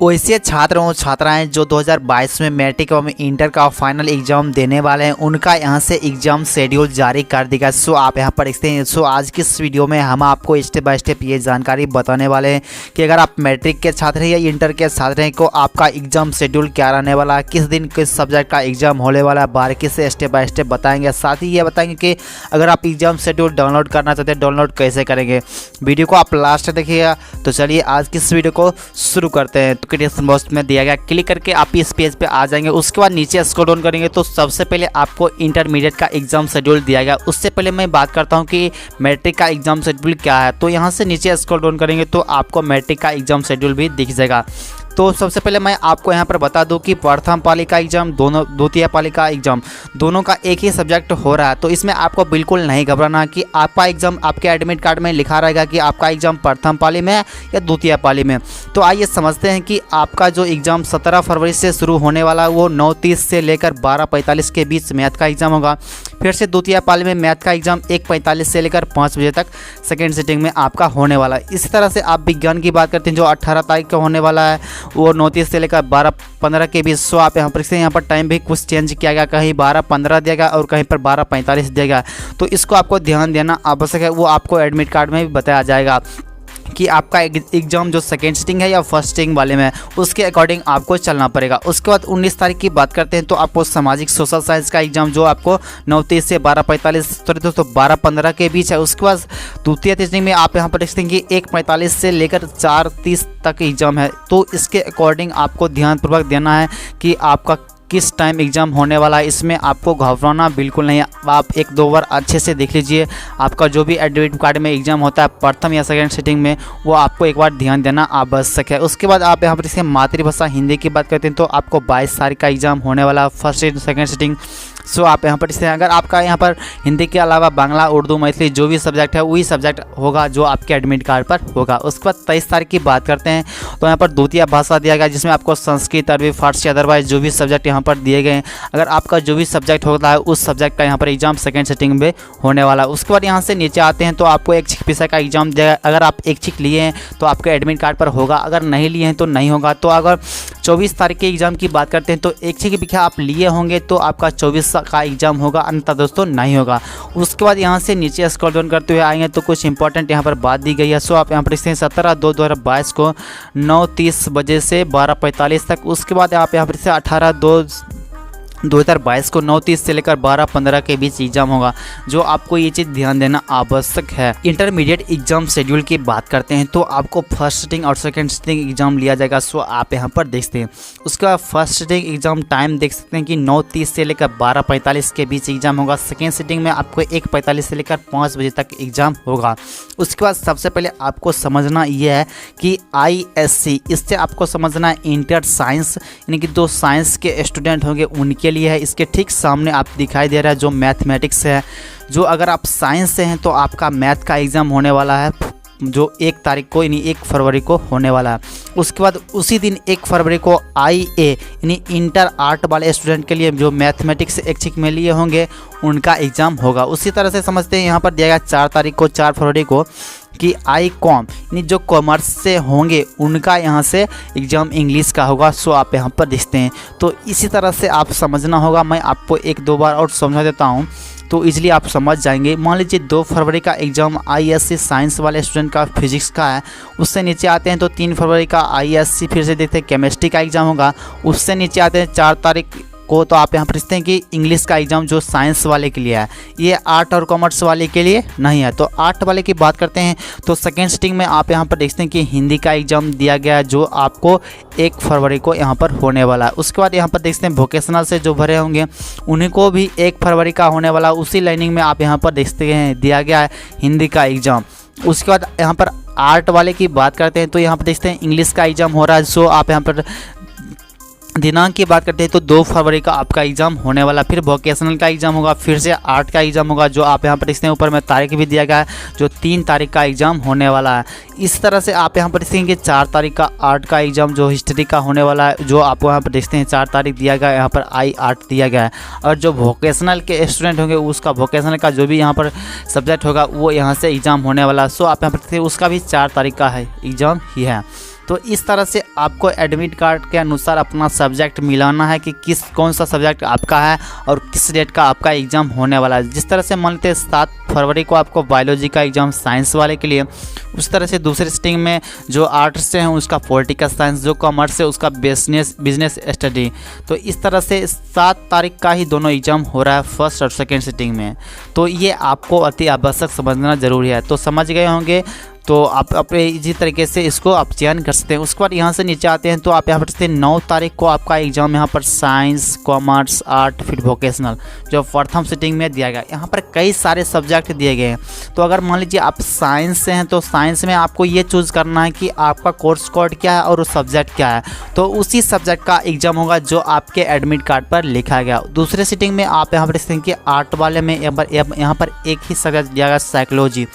वैसे छात्र और छात्राएं जो 2022 में मैट्रिक एवं इंटर का फाइनल एग्जाम देने वाले हैं उनका यहां से एग्जाम शेड्यूल जारी कर देगा। सो आप यहां पर देखते हैं। सो आज की इस वीडियो में हम आपको स्टेप बाय स्टेप ये जानकारी बताने वाले हैं कि अगर आप मैट्रिक के छात्र हैं या इंटर के छात्र हैं को आपका एग्जाम शेड्यूल क्या रहने वाला है, किस दिन किस सब्जेक्ट का एग्जाम होने वाला है, बारीकी से स्टेप बाय स्टेप बताएंगे। साथ ही ये बताएंगे कि अगर आप एग्जाम शेड्यूल डाउनलोड करना चाहते हैं डाउनलोड कैसे करेंगे। वीडियो को आप लास्ट तक देखिएगा। तो चलिए आज की इस वीडियो को शुरू करते हैं। डिस्क्रिप्शन बॉक्स में दिया गया क्लिक करके आप इस पेज पे आ जाएंगे। उसके बाद नीचे स्क्रॉल डाउन करेंगे तो सबसे पहले आपको इंटरमीडिएट का एग्जाम शेड्यूल दिया गया। उससे पहले मैं बात करता हूं कि मैट्रिक का एग्जाम शेड्यूल क्या है। तो यहां से नीचे स्क्रॉल डाउन करेंगे तो आपको मैट्रिक का एग्जाम शेड्यूल भी दिख जाएगा। तो सबसे पहले मैं आपको यहाँ पर बता दूं कि प्रथम पाली का एग्जाम दोनों द्वितीय पाली का एग्जाम दोनों का एक ही सब्जेक्ट हो रहा है। तो इसमें आपको बिल्कुल नहीं घबराना कि आपका एग्जाम आपके एडमिट कार्ड में लिखा रहेगा कि आपका एग्जाम प्रथम पाली में है या द्वितीय पाली में। तो आइए समझते हैं कि आपका जो एग्ज़ाम 17 फरवरी से शुरू होने वाला है वो 9:30 से लेकर 12:45 के बीच मैथ का एग्ज़ाम होगा। फिर से द्वितीय पाली में मैथ का एग्ज़ाम 1:45 से लेकर 5 बजे तक सेकेंड सिटिंग में आपका होने वाला है। इसी तरह से आप विज्ञान की बात करते हैं जो 18 तारीख का होने वाला है वो 9:30 से लेकर 12:15 के बीच। सो आप यहाँ पर टाइम भी कुछ चेंज किया गया, कहीं 12:15 दिया गया और कहीं पर 12:45 दिया गया। तो इसको आपको ध्यान देना आवश्यक है। वो आपको एडमिट कार्ड में भी बताया जाएगा कि आपका एग्ज़ाम जो सेकेंड सिटिंग है या फर्स्ट सिटिंग वाले में उसके अकॉर्डिंग आपको चलना पड़ेगा। उसके बाद 19 तारीख की बात करते हैं तो आपको सामाजिक सोशल साइंस का एग्ज़ाम जो आपको 9:30 से 12:45 तो 12:15 के बीच है। उसके बाद द्वितीय सिटिंग में आप यहाँ पर देखते हैं कि 1:45 से लेकर 4:30 तक एग्ज़ाम है। तो इसके अकॉर्डिंग आपको ध्यानपूर्वक देना है कि आपका किस टाइम एग्ज़ाम होने वाला है। इसमें आपको घबराना बिल्कुल नहीं है। आप एक दो बार अच्छे से देख लीजिए। आपका जो भी एडमिट कार्ड में एग्ज़ाम होता है प्रथम या सेकेंड सिटिंग में वो आपको एक बार ध्यान देना आवश्यक है। उसके बाद आप यहाँ पर इसके मातृभाषा हिंदी की बात करते हैं तो आपको 22 तारीख का एग्ज़ाम होने वाला फर्स्ट सेकेंड सिटिंग। सो आप यहाँ पर इससे अगर आपका यहाँ पर हिंदी के अलावा बांग्ला उर्दू मैथिली जो भी सब्जेक्ट है वही सब्जेक्ट होगा जो आपके एडमिट कार्ड पर होगा। उसके बाद 23 तारीख की बात करते हैं तो यहाँ पर द्वितीय भाषा दिया गया जिसमें आपको संस्कृत अरबी फारसी अदरवाइज जो भी सब्जेक्ट यहाँ पर दिए गए हैं अगर आपका जो भी सब्जेक्ट होता है उस सब्जेक्ट का यहाँ पर एग्जाम सेकेंड सिटिंग में होने वाला है। उसके बाद यहाँ से नीचे आते हैं तो आपको ऐच्छिक विषय का एग्जाम दिया गया। अगर आप ऐच्छिक लिए हैं तो आपके एडमिट कार्ड पर होगा, अगर नहीं लिए हैं तो नहीं होगा। तो अगर 24 तारीख के एग्जाम की बात करते हैं तो ऐच्छिक विषय आप लिए होंगे तो आपका 24 का एग्जाम होगा, अन्यथा दोस्तों नहीं होगा। उसके बाद यहाँ से नीचे स्क्रॉल डाउन करते हुए आएंगे तो कुछ इंपॉर्टेंट यहाँ पर बात दी गई है। सो आप यहाँ पर देखते हैं 17/2/2022 को 9:30 बजे से 12:45 तक। उसके बाद आप यहाँ पर 18/2/2022 को 9:30 से लेकर 12:15 के बीच एग्जाम होगा, जो आपको ये चीज़ ध्यान देना आवश्यक है। इंटरमीडिएट एग्जाम शेड्यूल की बात करते हैं तो आपको फर्स्ट सिटिंग और सेकंड सिटिंग एग्जाम लिया जाएगा। सो आप यहाँ पर देखते हैं। उसके बाद फर्स्ट सिटिंग एग्जाम टाइम देख सकते हैं कि 9:30 से लेकर 12:45 के बीच एग्जाम होगा। सेकेंड सिटिंग में आपको 1:45 से लेकर 5 बजे तक एग्जाम होगा। उसके बाद सबसे पहले आपको समझना यह है कि ISC, इससे आपको समझना है इंटर साइंस, यानी कि जो साइंस के स्टूडेंट होंगे उनके लिए है। इसके ठीक सामने आप दिखाई दे रहा है जो मैथमेटिक्स है। जो अगर आप साइंस से हैं तो आपका मैथ का एग्ज़ाम होने वाला है जो 1 तारीख को यानी 1 फरवरी को होने वाला है। उसके बाद उसी दिन 1 फरवरी को IA यानी इंटर आर्ट वाले स्टूडेंट के लिए जो मैथमेटिक्स ऐच्छिक में लिए होंगे उनका एग्ज़ाम होगा। उसी तरह से समझते हैं यहाँ पर दिया गया 4 तारीख को 4 फरवरी को कि ICOM यानी जो कॉमर्स से होंगे उनका यहाँ से एग्ज़ाम इंग्लिश का होगा। सो आप यहाँ पर देखते हैं। तो इसी तरह से आप समझना होगा। मैं आपको एक दो बार और समझा देता हूँ तो इजीली आप समझ जाएंगे। मान लीजिए 2 फरवरी का एग्ज़ाम ISC साइंस वाले स्टूडेंट का फिजिक्स का है। उससे नीचे आते हैं तो 3 फरवरी का ISC फिर से देखते हैं केमिस्ट्री का एग्ज़ाम होगा। उससे नीचे आते हैं 4 तारीख को तो आप यहाँ पर देखते हैं कि इंग्लिश का एग्ज़ाम जो साइंस वाले के लिए है, ये आर्ट और कॉमर्स वाले के लिए नहीं है। तो आर्ट वाले की बात करते हैं तो सेकेंड सिटिंग में आप यहाँ पर देखते हैं कि हिंदी का एग्ज़ाम दिया गया है जो आपको 1 फरवरी को यहाँ पर होने वाला है। उसके बाद यहाँ पर देखते हैं वोकेशनल से जो भरे होंगे उन्हीं को भी 1 फरवरी का होने वाला। उसी लाइनिंग में आप यहाँ पर देखते हैं दिया गया है हिंदी का एग्ज़ाम। उसके बाद यहाँ पर आर्ट वाले की बात करते हैं तो यहाँ पर देखते हैं इंग्लिश का एग्ज़ाम हो रहा है। सो आप यहाँ पर दिनांक की बात करते हैं तो 2 फरवरी का आपका एग्ज़ाम होने वाला। फिर वोकेशनल का एग्ज़ाम होगा, फिर से आर्ट का एग्ज़ाम होगा जो आप यहाँ पर देखते हैं ऊपर में तारीख भी दिया गया है जो 3 तारीख का एग्ज़ाम होने वाला है। इस तरह से आप यहाँ पर देखेंगे 4 तारीख का आर्ट का एग्ज़ाम जो हिस्ट्री का होने वाला है जो आपको यहाँ पर देखते हैं 4 तारीख दिया गया है। यहाँ पर I आर्ट दिया गया है। और जो वोकेशनल के स्टूडेंट होंगे उसका वोकेशनल का जो भी यहाँ पर सब्जेक्ट होगा वो यहाँ से एग्ज़ाम होने वाला है। सो आप यहाँ पर देखते हैं उसका भी 4 तारीख का है एग्ज़ाम ही है। तो इस तरह से आपको एडमिट कार्ड के अनुसार अपना सब्जेक्ट मिलाना है कि कौन सा सब्जेक्ट आपका है और किस डेट का आपका एग्ज़ाम होने वाला है। जिस तरह से मान लेते हैं 7 फरवरी को आपको बायोलॉजी का एग्ज़ाम साइंस वाले के लिए, उस तरह से दूसरी सिटिंग में जो आर्ट्स से हैं उसका पॉलिटिकल साइंस, जो कॉमर्स से उसका बिजनेस स्टडी। तो इस तरह से 7 तारीख का ही दोनों एग्ज़ाम हो रहा है फर्स्ट और सेकेंड सिटिंग में। तो ये आपको अति आवश्यक समझना ज़रूरी है। तो समझ गए होंगे, तो आप अपने इसी तरीके से इसको आप चयन कर सकते हैं। उसके बाद यहाँ से नीचे आते हैं तो आप यहाँ पर 9 तारीख को आपका एग्ज़ाम यहाँ पर साइंस, कॉमर्स, आर्ट, फिर वोकेशनल जो प्रथम सिटिंग में दिया गया। यहाँ पर कई सारे सब्जेक्ट दिए गए हैं। तो अगर मान लीजिए आप साइंस से हैं तो साइंस में आपको ये चूज़ करना है कि आपका कोर्स कोड क्या है और सब्जेक्ट क्या है। तो उसी सब्जेक्ट का एग्ज़ाम होगा जो आपके एडमिट कार्ड पर लिखा गया। दूसरे सिटिंग में आप यहाँ पर देखते हैं कि आर्ट वाले में यहाँ पर एक ही सब्जेक्ट दिया गया साइकोलॉजी।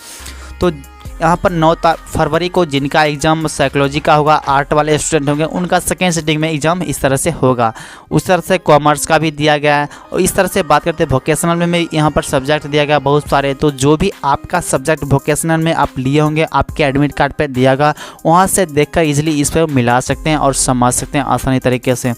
तो यहाँ पर 9 फरवरी को जिनका एग्ज़ाम साइकोलॉजी का होगा, आर्ट वाले स्टूडेंट होंगे, उनका सेकेंड सिटिंग में एग्ज़ाम इस तरह से होगा। उस तरह से कॉमर्स का भी दिया गया है। और इस तरह से बात करते हैं वोकेशनल में यहाँ पर सब्जेक्ट दिया गया बहुत सारे। तो जो भी आपका सब्जेक्ट वोकेशनल में आप लिए होंगे आपके एडमिट कार्ड पर दिया गया, वहाँ से देखकर इजीली इस पर मिला सकते हैं और समझ सकते हैं आसानी तरीके से।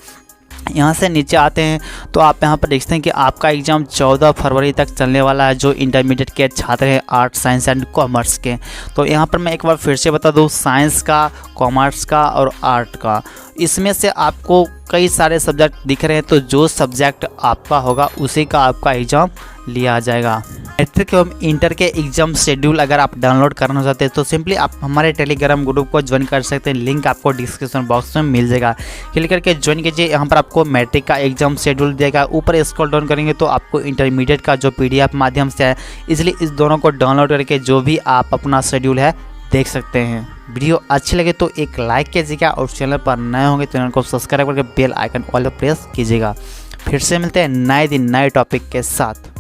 यहाँ से नीचे आते हैं तो आप यहाँ पर देखते हैं कि आपका एग्ज़ाम 14 फरवरी तक चलने वाला है, जो इंटरमीडिएट के छात्र हैं आर्ट, साइंस एंड कॉमर्स के। तो यहाँ पर मैं एक बार फिर से बता दूँ, साइंस का, कॉमर्स का और आर्ट का, इसमें से आपको कई सारे सब्जेक्ट दिख रहे हैं। तो जो सब्जेक्ट आपका होगा उसी का आपका एग्ज़ाम लिया जाएगा। मैट्रिक एवं इंटर के एग्ज़ाम शेड्यूल अगर आप डाउनलोड करना चाहते हैं तो सिंपली आप हमारे टेलीग्राम ग्रुप को ज्वाइन कर सकते हैं। लिंक आपको डिस्क्रिप्शन बॉक्स में मिल जाएगा, क्लिक करके ज्वाइन कीजिए। यहाँ पर आपको मैट्रिक का एग्ज़ाम शेड्यूल देगा। ऊपर स्क्रॉल डाउन करेंगे तो आपको इंटरमीडिएट का जो PDF माध्यम से है, इसलिए इस दोनों को डाउनलोड करके जो भी आप अपना शेड्यूल है देख सकते हैं। वीडियो अच्छी लगे तो एक लाइक कीजिएगा और चैनल पर नए होंगे तो चैनल को सब्सक्राइब करके बेल आइकन ऑल प्रेस कीजिएगा। फिर से मिलते हैं नए दिन नए टॉपिक के साथ।